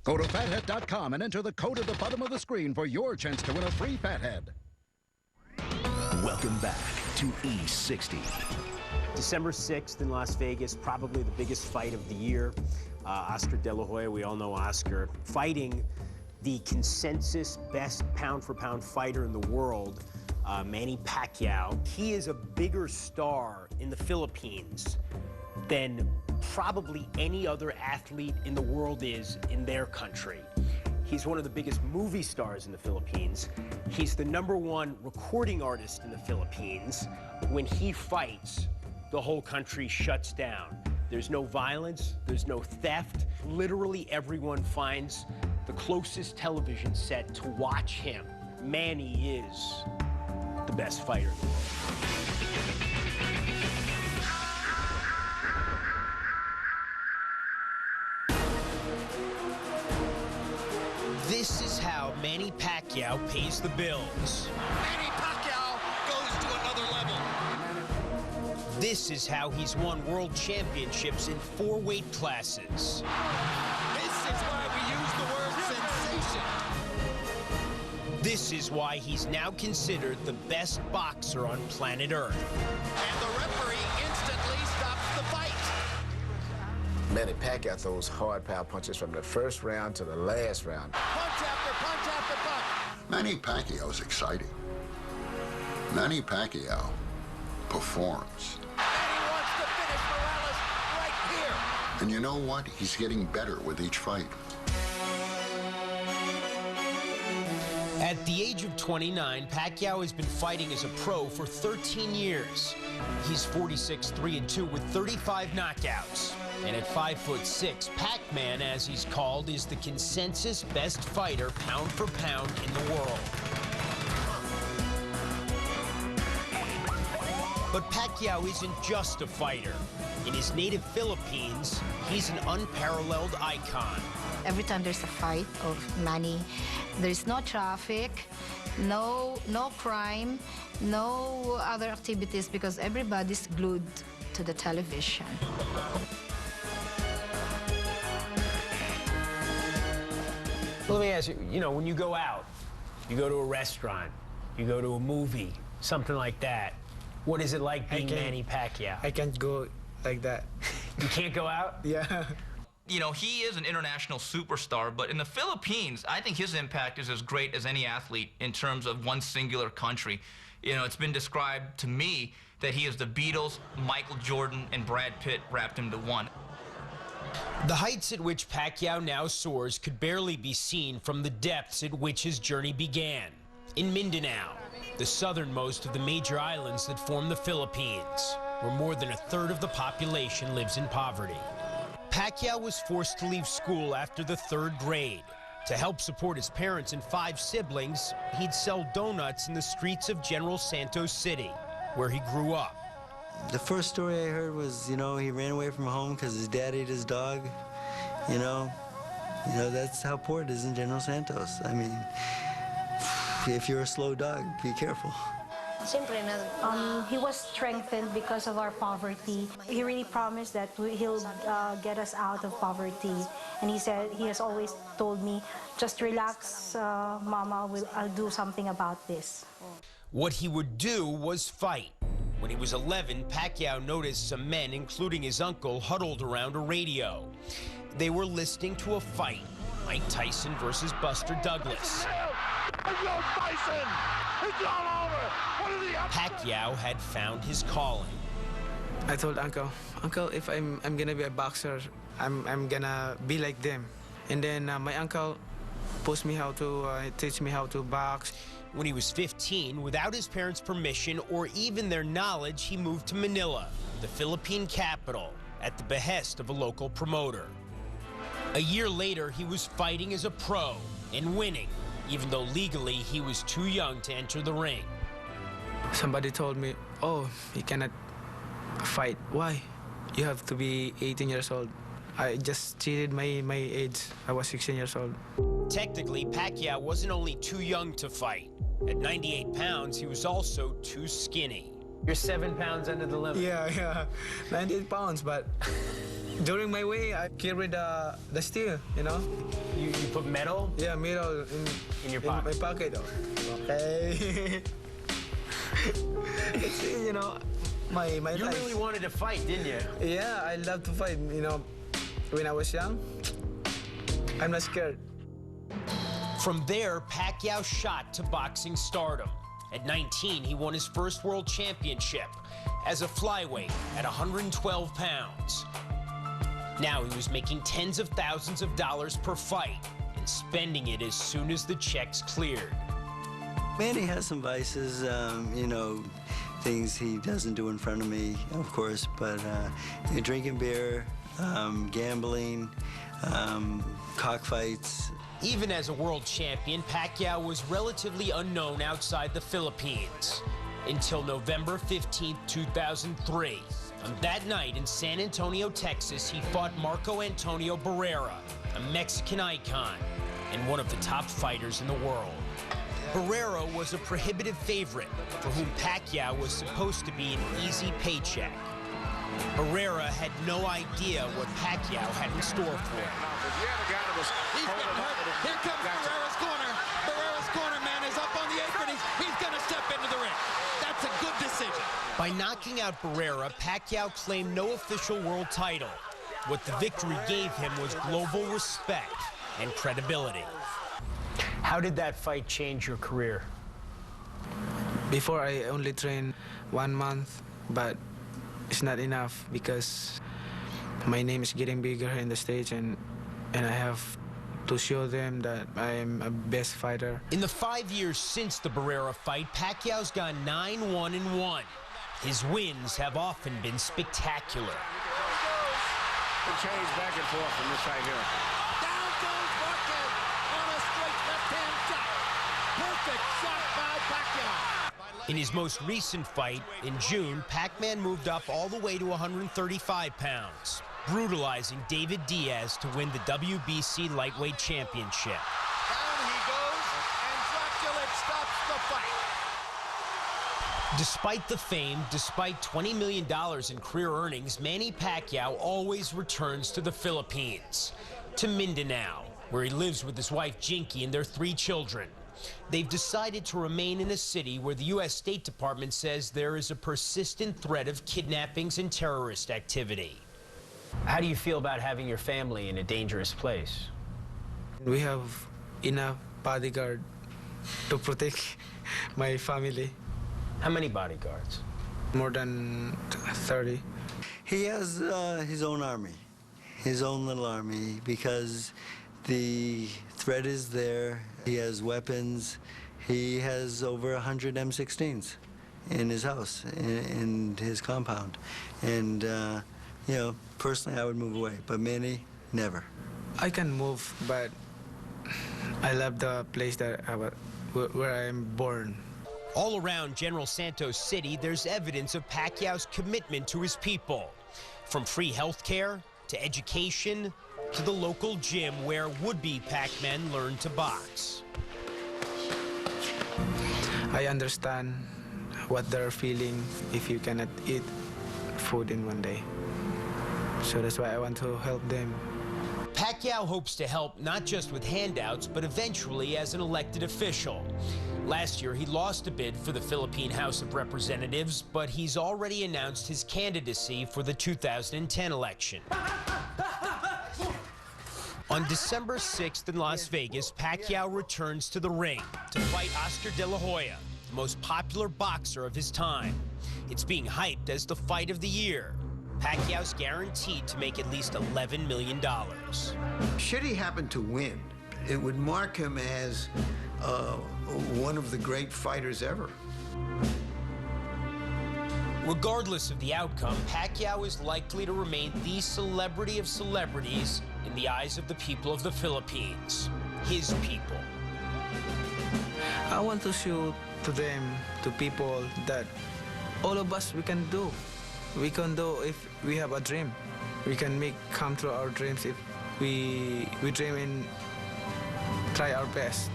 Go to fathead.com and enter the code at the bottom of the screen for your chance to win a free Fathead. Welcome back to E60. December 6th in Las Vegas, probably the biggest fight of the year. Oscar De La Hoya, we all know Oscar, fighting the consensus best pound-for-pound fighter in the world, Manny Pacquiao. He is a bigger star in the Philippines than probably any other athlete in the world is in their country. He's one of the biggest movie stars in the Philippines. He's the #1 recording artist in the Philippines. When he fights, the whole country shuts down. There's no violence, there's no theft. Literally everyone finds the closest television set to watch him. Manny is the best fighter in the world. This is how Manny Pacquiao pays the bills. Manny Pacquiao goes to another level. This is how he's won world championships in 4 weight classes. This is why we use the word sensation. This is why he's now considered the best boxer on planet Earth. And the referee instantly stops the fight. Manny Pacquiao throws hard power punches from the first round to the last round. Punch after punch after punch. Manny Pacquiao is exciting. Manny Pacquiao performs. And he wants to finish Morales right here. And you know what? He's getting better with each fight. At the age of 29, Pacquiao has been fighting as a pro for 13 years. He's 46-3-2 with 35 knockouts. And at 5'6", Pac-Man, as he's called, is the consensus best fighter pound for pound in the world. But Pacquiao isn't just a fighter. In his native Philippines, he's an unparalleled icon. Every time there's a fight of Manny, there's no traffic, no crime, no other activities because everybody's glued to the television. Well, let me ask you, when you go out, you go to a restaurant, you go to a movie, something like that, what is it like being Manny Pacquiao? I can't go like that. You can't go out? Yeah. You know, he is an international superstar, but in the Philippines, I think his impact is as great as any athlete in terms of one singular country. You know, it's been described to me that he is the Beatles, Michael Jordan, and Brad Pitt wrapped into one. The heights at which Pacquiao now soars could barely be seen from the depths at which his journey began. In Mindanao, the southernmost of the major islands that form the Philippines, where more than 1/3 of the population lives in poverty. Pacquiao was forced to leave school after the 3rd grade. To help support his parents and 5 siblings, he'd sell donuts in the streets of General Santos City, where he grew up. The first story I heard was, he ran away from home because his dad ate his dog. You know, that's how poor it is in General Santos. I mean, if you're a slow dog, be careful. He was strengthened because of our poverty. He really promised that he'll get us out of poverty. And he said, he has always told me, just relax, Mama, I'll do something about this. What he would do was fight. When he was 11, Pacquiao noticed some men, including his uncle, huddled around a radio. They were listening to a fight, Mike Tyson versus Buster Douglas. Pacquiao had found his calling. I told Uncle, if I'm gonna be a boxer, I'm gonna be like them. And then my uncle pushed me teach me how to box. When he was 15, without his parents' permission or even their knowledge, he moved to Manila, the Philippine capital, at the behest of a local promoter. A year later, he was fighting as a pro and winning, even though legally he was too young to enter the ring. Somebody told me, oh, you cannot fight. Why? You have to be 18 years old. I just cheated my age. I was 16 years old. Technically, Pacquiao wasn't only too young to fight. At 98 pounds, he was also too skinny. You're 7 pounds under the limit. Yeah, 98 pounds, but During my way, I carried the steel, you know. You put metal? Yeah, metal in your pocket. In my pocket, okay. It's, you know, my You life. really wanted to fight, didn't you? Yeah, I love to fight. You know, when I was young, I'm not scared. From there, Pacquiao shot to boxing stardom. At 19, he won his first world championship as a flyweight at 112 pounds. Now he was making tens of thousands of dollars per fight and spending it as soon as the checks cleared. Manny has some vices, you know, things he doesn't do in front of me, of course, but drinking beer, gambling, cockfights. Even as a world champion, Pacquiao was relatively unknown outside the Philippines until November 15, 2003. On that night in San Antonio, Texas, he fought Marco Antonio Barrera, a Mexican icon and one of the top fighters in the world. Barrera was a prohibitive favorite for whom Pacquiao was supposed to be an easy paycheck. Barrera had no idea what Pacquiao had in store for him. He's getting hurt. Here comes Barrera's corner. Barrera's corner man is up on the apron. He's going to step into the ring. That's a good decision. By knocking out Barrera, Pacquiao claimed no official world title. What the victory gave him was global respect and credibility. How did that fight change your career? Before, I only trained 1 month, but it's not enough because my name is getting bigger in the States, and I have to show them that I am a best fighter. In the 5 years since the Barrera fight, Pacquiao's gone 9-1-1. His wins have often been spectacular. Change back and forth from this right here. Down goes Marquez on a straight left-hand shot. Perfect shot by Pacquiao. In his most recent fight, in June, Pac-Man moved up all the way to 135 pounds, brutalizing David Diaz to win the WBC lightweight championship. Down he goes, and Dracula stops the fight. Despite the fame, despite $20 million in career earnings, Manny Pacquiao always returns to the Philippines, to Mindanao, where he lives with his wife Jinky and their 3 children. They've decided to remain in a city where the U.S. State Department says there is a persistent threat of kidnappings and terrorist activity. How do you feel about having your family in a dangerous place? We have enough bodyguard to protect my family. How many bodyguards? More than 30. He has his own army, his own little army, because the threat is there. He has weapons. He has over 100 M16s in his house, in his compound. And, you know, personally, I would move away, but Manny, never. I can move, but I love the place that where I am born. All around General Santos City, there's evidence of Pacquiao's commitment to his people. From free health care to education to the local gym where would-be Pac-Men learn to box. I understand what they're feeling if you cannot eat food in one day. So that's why I want to help them. Pacquiao hopes to help not just with handouts, but eventually as an elected official. Last year, he lost a bid for the Philippine House of Representatives, but he's already announced his candidacy for the 2010 election. On December 6th in Las Vegas, Pacquiao returns to the ring to fight Oscar De La Hoya, the most popular boxer of his time. It's being hyped as the fight of the year. Pacquiao's guaranteed to make at least $11 million. Should he happen to win, it would mark him as one of the great fighters ever. Regardless of the outcome, Pacquiao is likely to remain the celebrity of celebrities in the eyes of the people of the Philippines, his people. I want to show to them, to people, that all of us, we can do. We can do if we have a dream. We can come true our dreams if we dream and try our best.